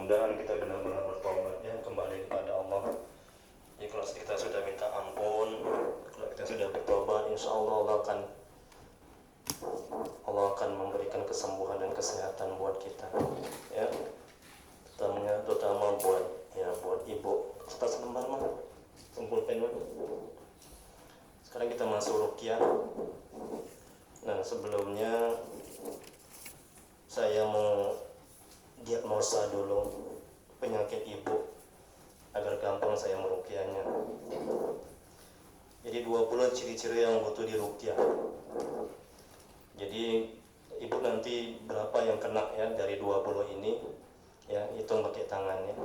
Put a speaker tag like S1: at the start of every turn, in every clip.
S1: mudah-mudahan kita benar-benar bertobatnya kembali kepada Allah. Jadi kalau kita sudah minta ampun, kalau kita sudah bertobat, insya Allah akan memberikan kesembuhan dan kesehatan buat kita, ya. Terutama buat ibu. Kertas lembar mana? Kumpulkan dulu. Sekarang kita masuk ruqyah. Nah, sebelumnya saya mau diagnosa dulu penyakit ibu agar gampang saya meruqyahnya. Jadi 20 ciri-ciri yang butuh diruqyah. Jadi ibu nanti berapa yang kena ya dari 20 ini, ya, hitung pakai tangannya.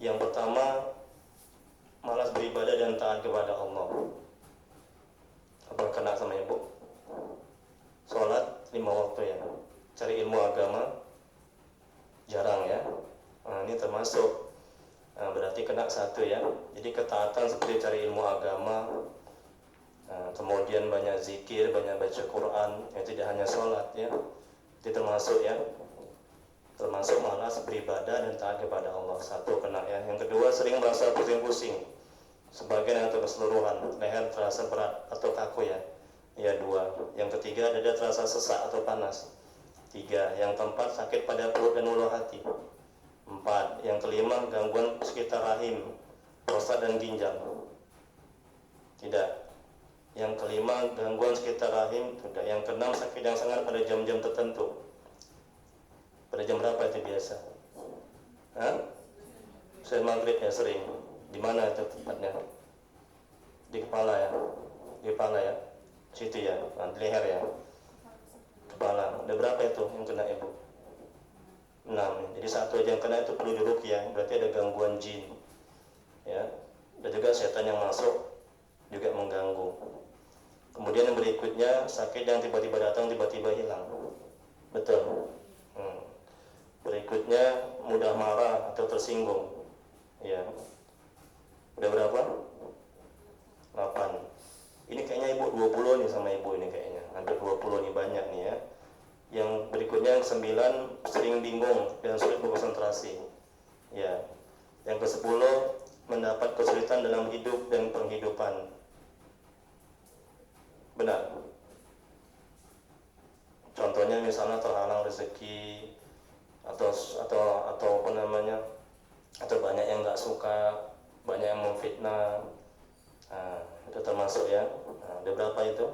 S1: Yang pertama, malas beribadah dan taat kepada Allah. Apa yang kena sama ibu? Sholat 5 waktu ya. Cari ilmu agama jarang ya. Nah, ini termasuk. Nah, berarti kena satu ya. Jadi ketaatan seperti cari ilmu agama, kemudian banyak zikir, banyak baca Quran, ya, tidak hanya sholat ya. Itu termasuk ya. Termasuk malas beribadah dan taat kepada Allah. Satu kena ya. Yang kedua, sering merasa pusing-pusing, sebagian atau keseluruhan, leher terasa berat atau kaku ya. Ya, 2. Yang ketiga, dada terasa sesak atau panas. 3. Yang keempat, sakit pada perut dan ulu hati. 4. Yang kelima, gangguan sekitar rahim, prostat dan ginjal. Tidak. Yang kelima, gangguan sekitar rahim. Tidak. Yang keenam, sakit yang sangat pada jam-jam tertentu. Pada jam berapa itu biasa? Saya maghrib ya sering. Di mana itu tempatnya? Di kepala ya. Di kepala ya. Situ ya. Di leher ya. Kepala. Ada berapa itu yang kena ibu? 6. Jadi satu aja yang kena itu perlu diruqyah. Berarti ada gangguan jin. Ya. Dan juga setan yang masuk juga mengganggu. Kemudian yang berikutnya, sakit yang tiba-tiba datang tiba-tiba hilang. Betul. Berikutnya, mudah marah atau tersinggung. Ya. Udah berapa? 8. Ini kayaknya ibu 20 nih sama ibu ini kayaknya. Hampir 20 nih, banyak nih ya. Yang berikutnya yang 9, sering bingung dan sulit berkonsentrasi. Ya. Yang ke-10, mendapat kesulitan dalam hidup dan penghidupan. Benar. Contohnya misalnya terhalang rezeki, atau apa namanya, atau banyak yang nggak suka, banyak yang memfitnah. Nah, itu termasuk ya. Nah, ada berapa itu?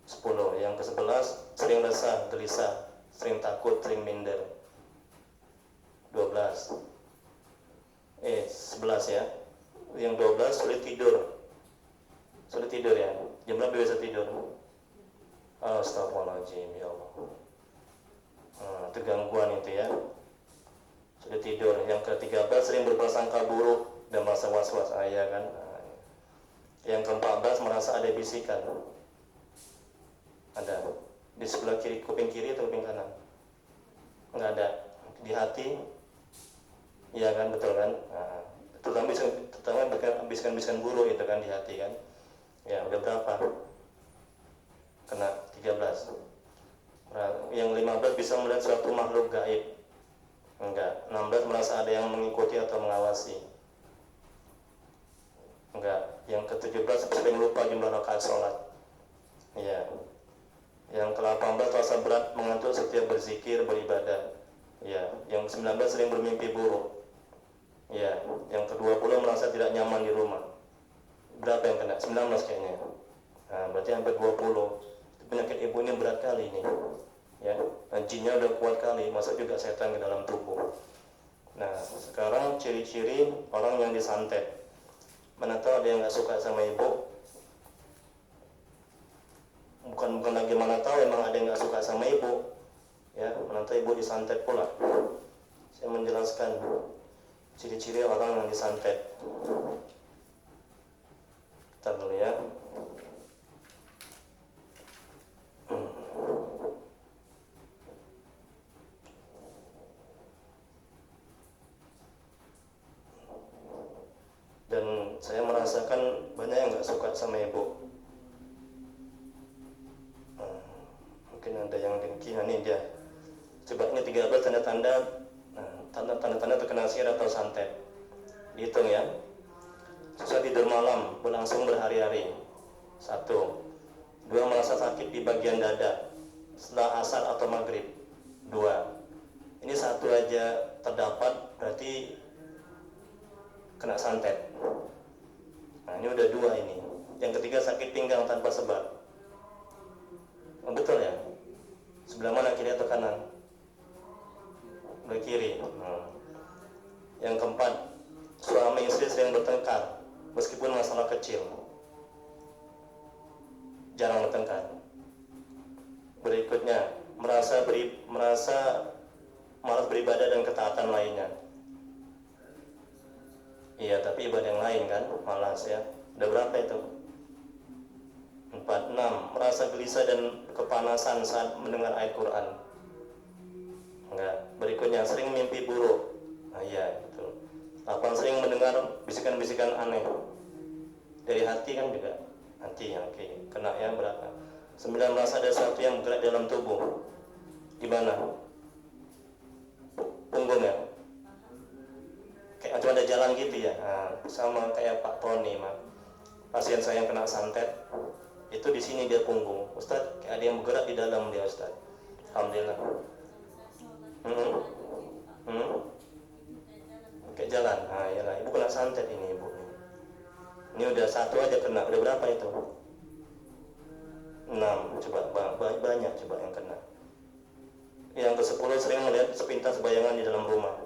S1: 10. Yang ke-11, sering resah, gelisah, sering takut, sering minder. 12. 11 ya. Yang 12, sulit tidur. Sulit tidur ya. Jam berapa biasa tidur? Astagfirullahaladzim, ya Allah. Itu gangguan itu ya. Sudah tidur. Yang ke-13, sering berprasangka buruk dan merasa was-was. Ya kan. Yang ke-14, merasa ada bisikan. Ada di sebelah kiri, kuping kiri atau kuping kanan? Enggak ada. Di hati. Iya kan, betul kan. Terutama bisikan-bisikan buruk itu kan di hati kan. Ya, udah berapa? Kena 13. Yang 15, bisa melihat suatu makhluk gaib. Enggak. 16, merasa ada yang mengikuti atau mengawasi. Enggak. Yang ke-17, sering lupa jumlah rakaat sholat. Ya. Yang ke-18, rasa berat mengantuk setiap berzikir, beribadah. Ya. Yang ke-19, sering bermimpi buruk. Ya. Yang ke-20, merasa tidak nyaman di rumah. Berapa yang kena? 19 kayaknya. Nah, berarti hampir 20. Penyakit ibu ini berat kali ini. Ya, jinnya udah kuat kali, masuk juga setan ke dalam tubuh. Nah, sekarang ciri-ciri orang yang disantet. Mana tahu ada yang nggak suka sama ibu? Bukan lagi mana tahu, emang ada yang nggak suka sama ibu. Ya, mana tahu ibu disantet pula. Saya menjelaskan ciri-ciri orang yang disantet. Kita dulu ya. Dan saya merasakan banyak yang nggak suka sama ibu. Mungkin ada yang dengki. Nah, ini dia. Coba ini 13 tanda-tanda tanda-tanda terkena sihir atau santet. Dihitung ya. Susah tidur malam, berlangsung berhari-hari. 1. 2. Merasa sakit di bagian dada setelah asar atau maghrib. 2. Ini satu aja terdapat, berarti kena santet. Nah, ini udah 2 ini. Yang ketiga sakit pinggang tanpa sebab. Oh, betul ya? Sebelah mana, kiri atau kanan? Sebelah kiri. Yang keempat, suami istri sering bertengkar meskipun masalah kecil. Jarang bertengkar. Berikutnya, merasa malas beribadah dan ketaatan lainnya. Iya, tapi ibadah yang lain kan malas ya. Udah berapa itu? 4. 6. Merasa gelisah dan kepanasan saat mendengar ayat Quran. Enggak. Berikutnya, sering mimpi buruk. Nah, iya, betul. 8. Sering mendengar bisikan-bisikan aneh. Dari hati kan juga. Hati, oke. Kena ya berapa? 9. Merasa ada sesuatu yang bergerak dalam tubuh. Di mana? Punggung ya? Kayak cuma ada jalan gitu ya. Nah, sama kayak Pak Tony, pasien saya yang kena santet. Itu di sini dia punggung. Ustaz, kayak ada yang bergerak di dalam dia, Ustaz. Alhamdulillah. Kayak jalan. Nah, iyalah, ibu kena santet ini, ibu. Ini udah 1 aja kena. Udah berapa itu? 6. Coba banyak coba yang kena. Yang ke-10, sering melihat sepintas bayangan di dalam rumah.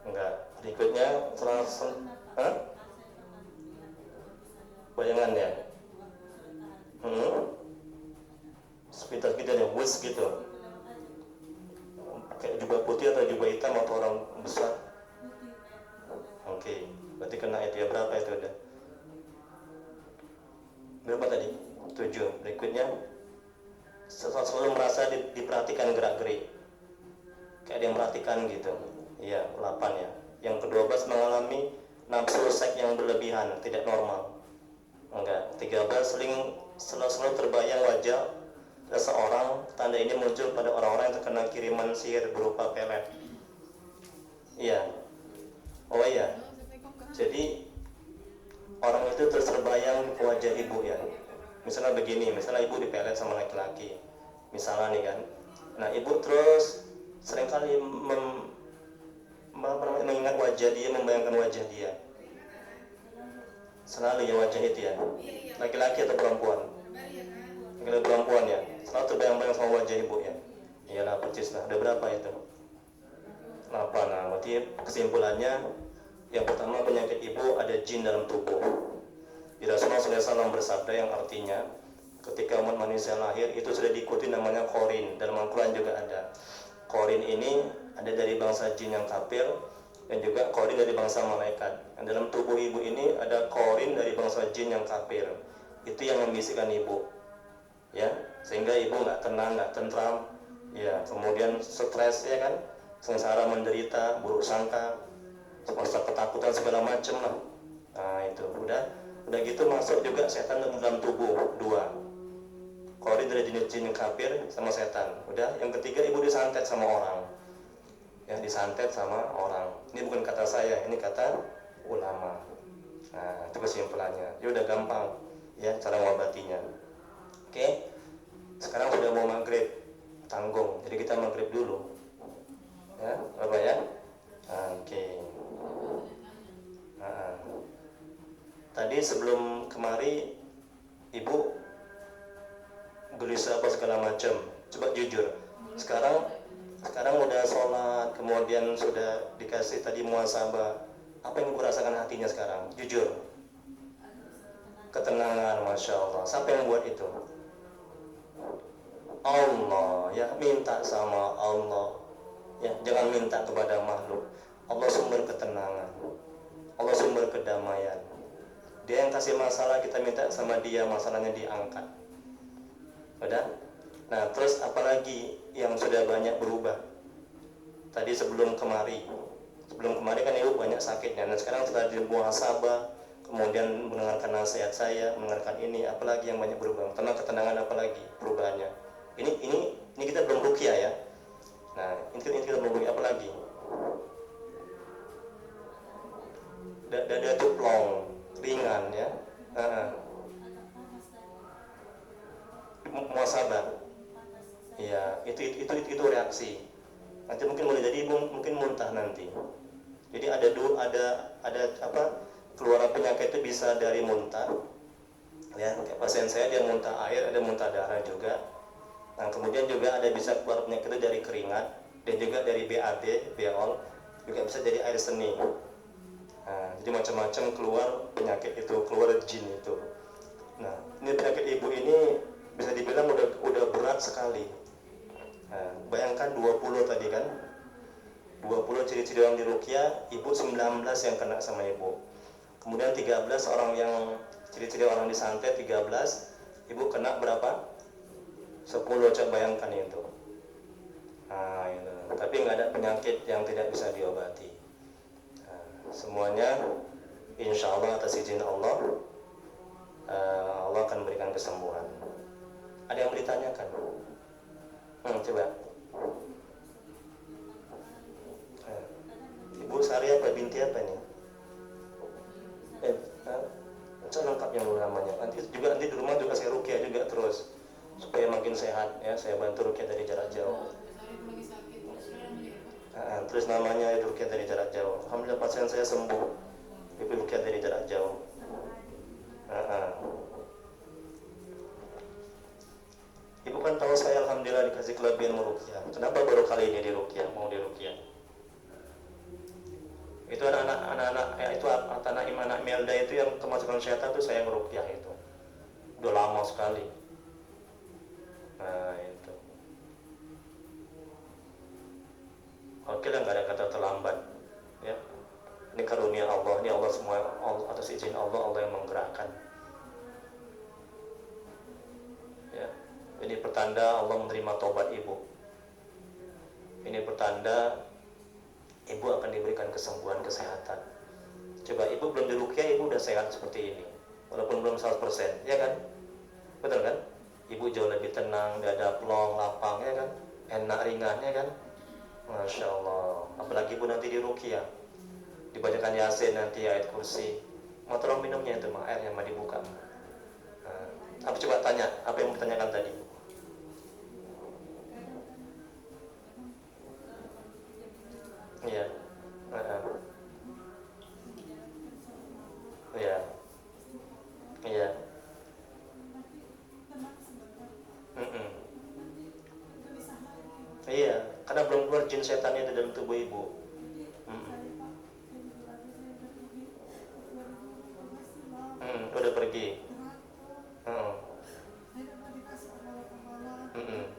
S1: Enggak. Berikutnya bayangan ya. Sepintas gitu ya, wus gitu. Kayak jubah putih atau jubah hitam atau orang besar. Oke, berarti kena itu ya. Berapa itu udah? Berapa tadi? 7. Berikutnya, selalu merasa diperhatikan gerak-gerik. Kayak ada yang merhatikan gitu. Iya, 8 ya. Yang ke-12, mengalami nafsu seks yang berlebihan, tidak normal. Enggak. 13, selalu terbayang wajah seseorang. Tanda ini muncul pada orang-orang yang terkena kiriman sihir berupa pelet. Iya. Oh iya. Jadi orang itu terus terbayang wajah ibu ya. Misalnya begini, misalnya ibu dipelet sama laki-laki. Misalnya nih kan. Nah, ibu terus seringkali mengingat wajah dia, membayangkan wajah dia. Selalu ya wajah itu ya. Laki-laki atau perempuan? Laki-laki perempuan ya. Selalu terbayang-bayang sama wajah ibu ya. Iyalah, percis lah. Udah berapa itu? 8. Nah, berarti kesimpulannya, yang pertama, penyakit ibu ada jin dalam tubuh. Di Rasulullah SAW bersabda yang artinya, ketika umat manusia lahir itu sudah diikuti namanya korin. Dalam Al-Quran juga ada. Korin ini ada dari bangsa jin yang kafir dan juga korin dari bangsa malaikat. Dan dalam tubuh ibu ini ada korin dari bangsa jin yang kafir. Itu yang membisikkan ibu, ya, sehingga ibu nggak tenang, nggak tentram, ya, kemudian stres ya kan, sengsara, menderita, buruk sangka, rasa ketakutan segala macam lah. Nah itu udah gitu masuk juga setan dalam tubuh. 2. Korin dari jenis jin kafir sama setan. Udah. Yang ketiga, ibu disantet sama orang. Ya, disantet sama orang. Ini bukan kata saya, ini kata ulama. Nah, itu kesimpulannya. Ya udah gampang ya cara mengobatinya. Oke. Sekarang sudah mau maghrib, tanggung. Jadi kita maghrib dulu. Ya, apa ya? Oke. Tadi sebelum kemari ibu gelisah apa segala macam. Coba jujur. Sekarang udah sholat, kemudian sudah dikasih tadi muhasabah. Apa yang ibu rasakan hatinya sekarang? Jujur. Ketenangan, masya Allah. Siapa yang buat itu? Allah. Ya, minta sama Allah. Ya, jangan minta kepada makhluk. Allah sumber ketenangan. Allah sumber kedamaian. Dia yang kasih masalah, kita minta sama dia, masalahnya diangkat. Udah? Nah, terus apalagi yang sudah banyak berubah? Tadi sebelum kemari kan ibu banyak sakitnya. Nah, sekarang setelah di muhasabah, kemudian mendengarkan nasihat saya, mendengarkan ini, apalagi yang banyak berubah? Tentang ketenangan apalagi perubahannya? Ini kita belum ruqyah ya. Nah, Inti kita merugi apa lagi? Dada itu plong, ringan ya. Muasabah. Iya, itu reaksi. Nanti mungkin boleh jadi mungkin muntah nanti. Jadi ada apa? Keluaran penyakit itu bisa dari muntah. Ya, kayak pasien saya dia muntah air, ada muntah darah juga. Nah, kemudian juga ada bisa keluar penyakit itu dari keringat dan juga dari BAB, beol, juga bisa dari air seni. Nah, jadi macam-macam keluar penyakit itu, keluar jin itu. Nah, ini penyakit ibu ini bisa dibilang udah berat sekali. Nah, bayangkan 20 tadi kan, 20 ciri-ciri orang di ruqyah, ibu 19 yang kena sama ibu. Kemudian 13 orang yang ciri-ciri orang disantet 13, ibu kena berapa? 10, coba bayangkan itu. Nah, itu. Tapi nggak ada penyakit yang tidak bisa diobati. Nah, semuanya insya Allah atas izin Allah, Allah akan berikan kesembuhan. Ada yang mau ditanyakan? Coba. Ibu Sari apa binti apa nih? Lengkap yang namanya. Nanti di rumah juga saya ruqyah juga terus supaya makin sehat ya. Saya bantu ruqyah dari jarak jauh. Terus namanya ruqyah dari jarak jauh. Alhamdulillah pasien saya sembuh. Ibu ruqyah dari jarak jauh. Ibu kan tahu saya alhamdulillah dikasih kelebihan meruqyah. Kenapa baru kali ini mau diruqyah? Itu anak Melda itu yang kemasukan setan itu saya meruqyah itu. Udah lama sekali. Nah, itu. Oke lah, nggak ada kata terlambat. Ya. Ini karunia Allah, ini Allah semua atas izin Allah yang menggerakkan. Ya. Ini pertanda Allah menerima taubat ibu. Ini pertanda ibu akan diberikan kesembuhan, kesehatan. Coba ibu belum diruqyah, ibu udah sehat seperti ini. Walaupun belum 100%, ya kan? Betul kan? Ibu jauh lebih tenang, dada plong, lapang, ya kan? Enak, ringan, ya kan? Masya Allah. Apalagi ibu nanti diruqyah, dibacakan Yasin nanti, ayat kursi. Mau tolong minumnya itu, air yang mau dibuka. Apa coba tanya, apa yang mau ditanyakan tadi? Iya. Iya. Iya. Iya, karena belum keluar jin setannya di dalam tubuh ibu. Udah pergi.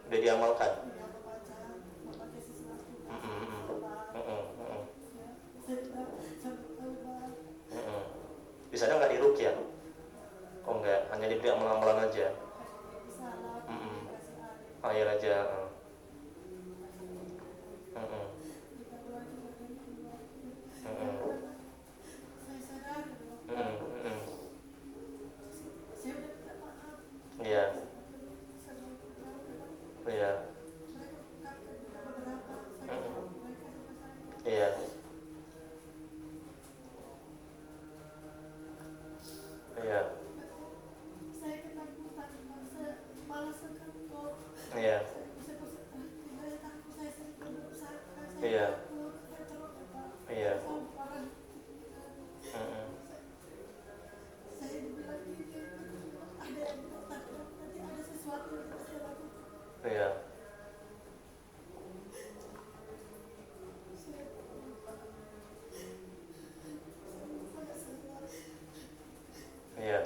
S1: Udah diamalkan. Di sana nggak diruqyah? Oh enggak, hanya diberi amalan-amalan aja. Air aja. Iya. Iya. Iya. Iya. Iya. Iya. Iya. Iya. Iya.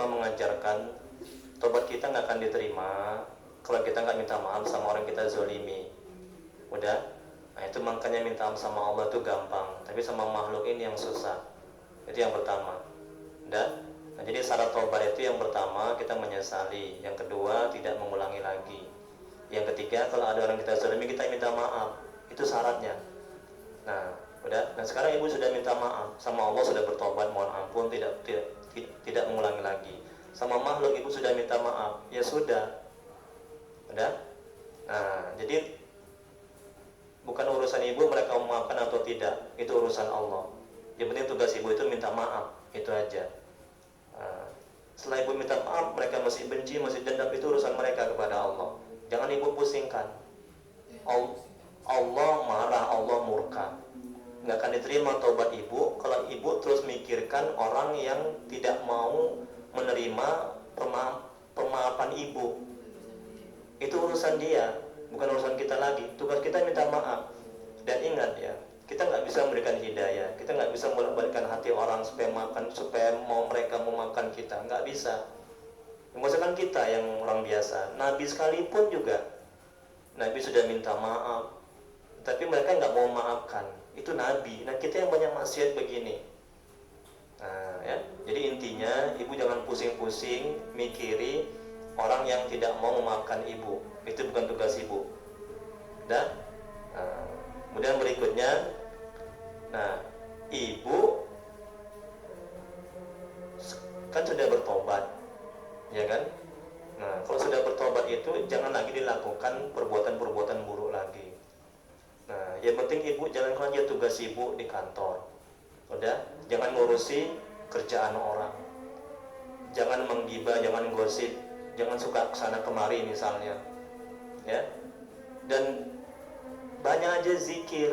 S1: agama mengajarkan tobat kita nggak akan diterima kalau kita nggak minta maaf sama orang kita zolimi. Udah, nah itu makanya minta maaf sama Allah itu gampang, tapi sama makhluk ini yang susah. Itu yang pertama. Udah, nah, jadi syarat tobat itu yang pertama kita menyesali, yang kedua tidak mengulangi lagi, yang ketiga kalau ada orang kita zolimi kita minta maaf. Itu syaratnya. Nah, udah. Nah sekarang ibu sudah minta maaf sama Allah, sudah bertobat, mohon ampun, tidak mengulangi lagi. Sama makhluk ibu sudah minta maaf, ya sudah. Udah. Nah, jadi bukan urusan ibu mereka memaafkan atau tidak, itu urusan Allah. Yang penting tugas ibu itu minta maaf, itu aja. Nah, setelah ibu minta maaf, mereka masih benci, masih dendam, itu urusan mereka kepada Allah. Jangan ibu pusingkan. Allah marah, Allah murka. Nggak akan diterima taubat ibu kalau ibu terus mikirkan orang yang tidak mau menerima pemaafan ibu. Itu urusan dia, bukan urusan kita lagi. Tugas kita minta maaf. Dan ingat ya, kita nggak bisa memberikan hidayah, kita nggak bisa membalikkan hati orang supaya mau mereka memaafkan kita, nggak bisa. Maksudnya kita yang orang biasa, Nabi sekalipun juga, Nabi sudah minta maaf, tapi mereka nggak mau memaafkan. Itu Nabi. Nah kita yang banyak maksiat begini. Nah ya, jadi intinya ibu jangan pusing-pusing mikiri orang yang tidak mau memaafkan ibu. Itu bukan tugas ibu. Dan kemudian berikutnya, nah ibu kan sudah bertobat, ya kan? Nah kalau sudah bertobat itu jangan lagi dilakukan perbuatan-perbuatan buruk lagi. Nah yang penting ibu jangan aja tugas ibu di kantor. Udah, jangan ngurusi kerjaan orang, jangan menggibah, jangan gosip, jangan suka kesana kemari misalnya, ya. Dan banyak aja zikir.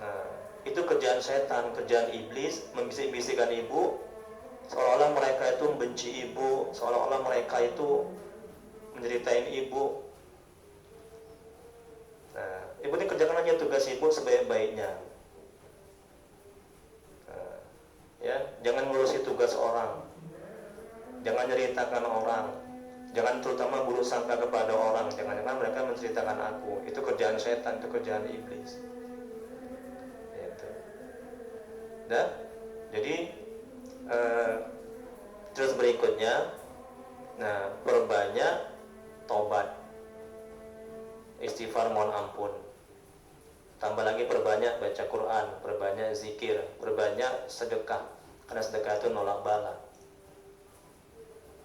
S1: Nah itu kerjaan setan, kerjaan iblis, membisik-bisikkan ibu, seolah-olah mereka itu membenci ibu, seolah-olah mereka itu menceritain ibu. Nah ibu ini kerjakan aja tugas ibu sebaik-baiknya. Nah, ya, jangan ngurusi tugas orang, jangan ceritakan orang, jangan terutama buruk sangka kepada orang. Jangan-jangan mereka menceritakan aku. Itu kerjaan setan, itu kerjaan iblis. Gitu. Dah? Jadi terus berikutnya, nah perbanyak tobat, istighfar, mohon ampun. Tambah lagi perbanyak baca Quran, perbanyak zikir, perbanyak sedekah, karena sedekah itu nolak bala.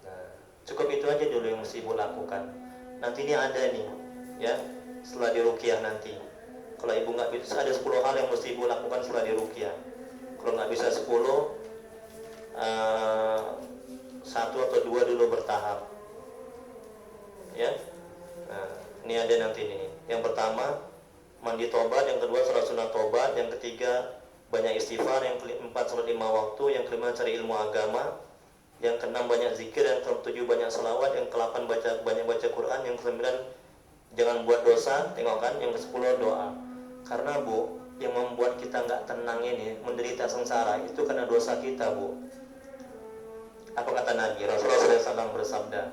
S1: Nah, cukup itu aja dulu yang mesti ibu lakukan. Nanti ini ada nih, ya, setelah diruqyah nanti. Kalau ibu nggak bisa, ada 10 hal yang mesti ibu lakukan setelah diruqyah. Kalau nggak bisa 10, 1 atau 2 dulu bertahap. Ya, nah, ini ada nanti nih. Yang pertama mandi tobat, yang kedua salat sunat tobat, yang ketiga banyak istighfar, yang keempat salat 5 waktu, yang kelima cari ilmu agama, yang keenam banyak zikir, yang ketujuh banyak selawat, yang ke-8 banyak baca Quran, yang ke-9 jangan buat dosa, tengok kan, yang ke-10 doa. Karena bu, yang membuat kita nggak tenang ini, menderita sengsara, itu karena dosa kita bu. Apa kata Nabi? Rasulullah SAW bersabda,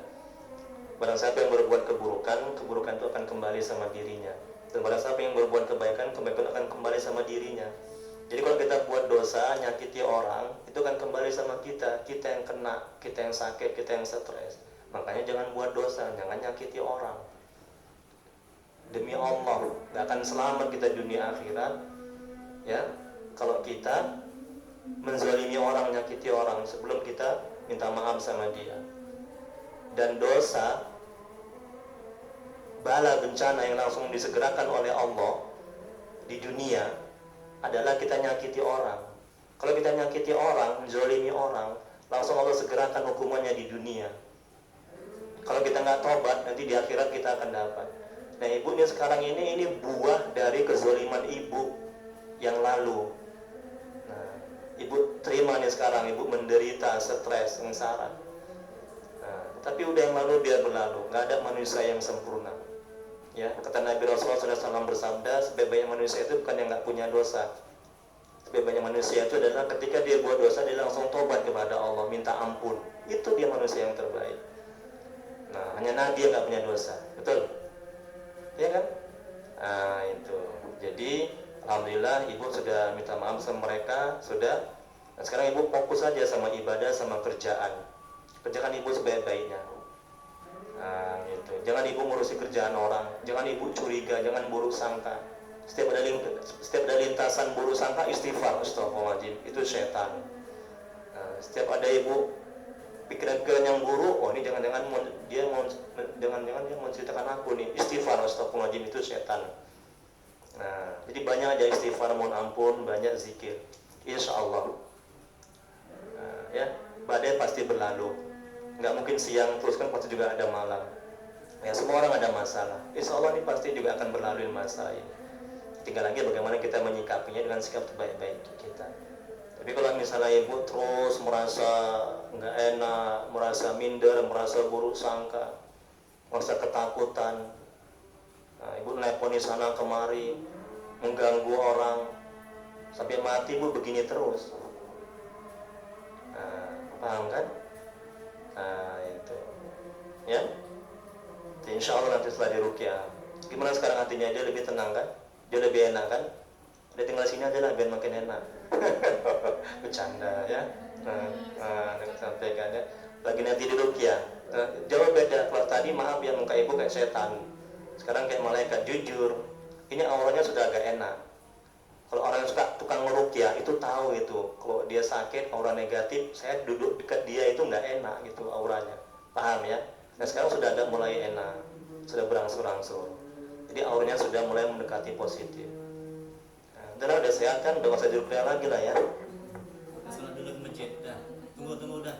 S1: barang siapa yang berbuat keburukan, keburukan itu akan kembali sama dirinya. Dan barang siapa yang berbuat kebaikan, kebaikan akan kembali sama dirinya. Jadi kalau kita buat dosa, nyakiti orang, itu akan kembali sama kita. Kita yang kena, kita yang sakit, kita yang stres. Makanya jangan buat dosa, jangan nyakiti orang. Demi Allah, gak akan selamat kita dunia akhirat, ya, kalau kita menzalimi orang, nyakiti orang sebelum kita minta maaf sama dia. Dan dosa, bala bencana yang langsung disegerakan oleh Allah di dunia adalah kita nyakiti orang. Kalau kita nyakiti orang, menzalimi orang, langsung Allah segerakan hukumannya di dunia. Kalau kita nggak tobat, nanti di akhirat kita akan dapat. Nah ibu ini sekarang ini buah dari kezaliman ibu yang lalu. Nah, ibu terima nih sekarang, ibu menderita, stres, sengsara. Nah, tapi udah yang lalu biar berlalu. Nggak ada manusia yang sempurna. Ya, kata Nabi Rasulullah SAW bersabda, sebaik-baiknya manusia itu bukan yang nggak punya dosa, Tapi banyak manusia itu adalah ketika dia buat dosa dia langsung tobat kepada Allah, minta ampun. Itu dia manusia yang terbaik. Nah, hanya Nabi yang nggak punya dosa, betul? Iya kan? Nah, itu. Jadi alhamdulillah ibu sudah minta maaf sama mereka, sudah. Nah, sekarang ibu fokus saja sama ibadah, sama kerjaan. Kerjakan ibu sebaik-baiknya. Nah, gitu. Jangan ibu ngurusi kerjaan orang, jangan ibu curiga, jangan buruk sangka. Setiap ada lintasan buruk sangka, istighfar, astagfirullahaladzim, itu setan. Nah, setiap ada ibu pikiran-pikiran yang buruk, oh ini jangan-jangan dia mau menceritakan aku nih, istighfar, astagfirullahaladzim, itu setan. Nah, jadi banyak aja istighfar, mohon ampun, banyak zikir, insya Allah. Nah, ya, badai pasti berlalu. Nggak mungkin siang terus kan, pasti juga ada malam. Ya, semua orang ada masalah. Insya Allah ini pasti juga akan berlalu masalah ini. Tinggal lagi bagaimana kita menyikapinya dengan sikap terbaik-baik kita. Tapi kalau misalnya ibu terus merasa nggak enak, merasa minder, merasa buruk sangka, merasa ketakutan, nah, ibu nelponi sana kemari, mengganggu orang, sampai mati ibu begini terus. Nah, paham kan? Nah, itu. Ya? Insya Allah nanti setelah diruqyah, gimana sekarang hatinya? Dia lebih tenang kan? Dia lebih enak kan? Dia tinggal sini aja lah biar makin enak. Bercanda ya. Sampaikan ya. Lagi nanti di ruqyah. Jauh beda. Kalau tadi maaf ya, muka ibu kayak setan. Sekarang kayak malaikat, jujur. Ini auranya sudah agak enak. Kalau orang yang suka tukang ngeruqyah itu tahu itu. Kalau dia sakit, aura negatif, saya duduk dekat dia itu nggak enak gitu auranya. Paham ya? Nah sekarang sudah ada mulai enak. Sudah berangsur-angsur. Jadi auranya sudah mulai mendekati positif. Nah, udah sehat kan, udah masa diruqyah lagi lah ya.
S2: Sholat dulu ke masjid, dah. Tunggu dah.